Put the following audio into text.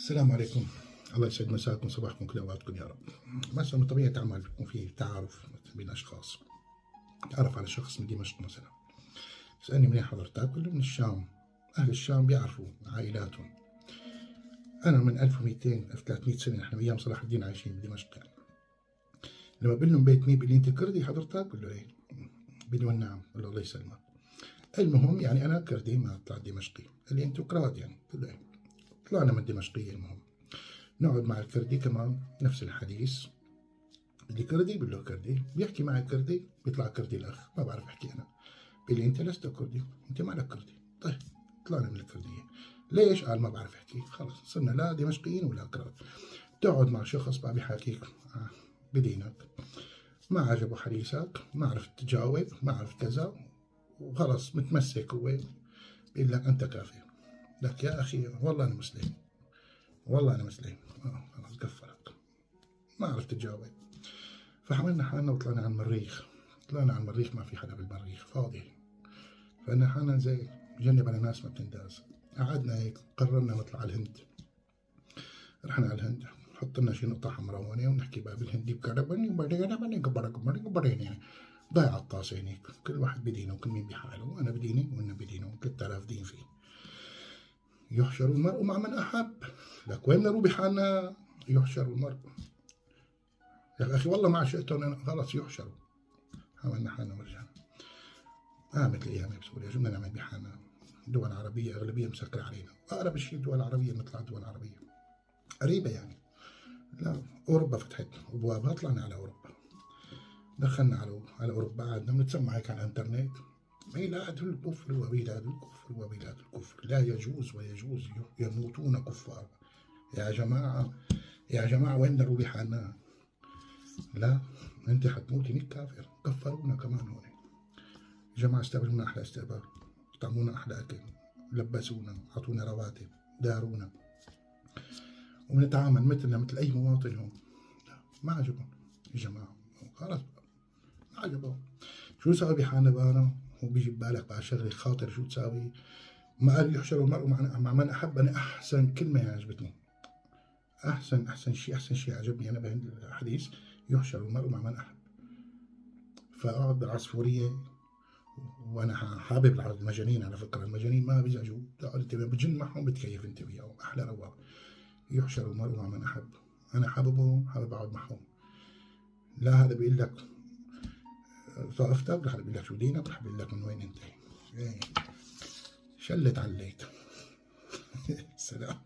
السلام عليكم. الله يسعد مساكم صباحكم كل اوقاتكم يا رب. مثلا من طبيعة أعمال بيكون في تعارف بين أشخاص. تعرف على شخص من دمشق مثلا، سألني منين حضرتك؟ أقول له من الشام. أهل الشام بيعرفوا عائلاتهم. أنا من 1200 1300 سنة، إحنا أيام صلاح الدين عايشين بدمشق يعني. لما بقول لهم بيت مين؟ بيقول لي أنت كردي حضرتك؟ بقول له إيه؟ بيقول لي نعم. بقول له الله يسلمك. المهم يعني أنا كردي ما طلعت دمشقي، اللي أنتوا كراد يعني. بقول له إيه؟ طلعنا من دمشقية. المهم نقعد مع الكردي كمان نفس الحديث. اللي كردي بقول له كردي، بيحكي معي كردي بيطلع كردي الأخ، ما بعرف أحكي أنا. بيقول لي أنت لست كردي، أنت مالك كردي. طيب طلعنا من الكردية. ليش؟ قال ما بعرف أحكي. خلص صرنا لا دمشقيين ولا كرد. تقعد مع شخص بقى بيحاكيك بدينك، ما عجبه حديثك، ما عرفت تجاوب، ما عرفت كذا، وخلص متمسك هو. بيقول لك أنت كافر. لك يا أخي والله أنا مسلم، والله أنا مسلم. خلاص كفرك، ما عرفت تجاوب. فحملنا حالنا وطلعنا على المريخ. طلعنا على المريخ، ما في حدا بالمريخ، فاضي. فإن حالنا زي جنب على ناس ما بتنداز. قعدنا هيك قررنا نطلع على الهند. رحنا على الهند، حط لنا شي نقطة حمراء هون ونحكي بقى بالهندي بكربني وبعدين يعني ضايع الطاسة هنيك. كل واحد بدينه وكل مين بحاله، أنا بديني وأنا بدينه، 3000 دين فيه. يحشر المرء مع من أحب. لك وين نروح بحالنا؟ يحشر المرء. يا أخي والله ما عشقتهم خلص يحشروا. عملنا حالنا ورجعنا. قامت الأيام بسوريا، شو بدنا نعمل بحالنا؟ دول عربية أغلبية مسكرة علينا، أقرب شيء الدول العربية نطلع دول عربية قريبة يعني. لا أوروبا فتحت أبوابها، طلعنا على أوروبا. دخلنا على أوروبا، قعدنا بنتسمع هيك على الإنترنت. بلاد الكفر وبلاد الكفر وبلاد الكفر لا يجوز ويجوز يموتون كفار. يا جماعة يا جماعة وين نروح بحالنا؟ لا أنت حتموتي هنيك كافر. كفرونا كمان هون. جماعة استقبلونا أحلى استقبال، طعمونا أحلى أكل، لبسونا، أعطونا رواتب، دارونا، ونتعامل مثلنا مثل أي مواطن هون. ما عجبهم يا جماعة، خلص ما عجبهم. شو سوي بحالنا بقى أنا؟ هو بيجي ببالك بقى شغلة خاطر شو تساوي؟ ما قال يحشر المرء مع من أحب. أنا أحسن كلمة عجبتني، أحسن شيء عجبني أنا بهالحديث، يحشر المرء مع من أحب. فأقعد بالعصفورية، وانا حابب المجانين. على فكره المجانين ما بيزعجوا، انت بتجن معهم بتكيف انت وياهم، احلى رواق. يحشر المرء مع من احب. انا حاببهم، حابب اقعد معهم. لا هذا بيقول لك طائفتك، هذا بيقول لك شو دينك، رح بيقول لك من وين انت. شلت عليت. سلام.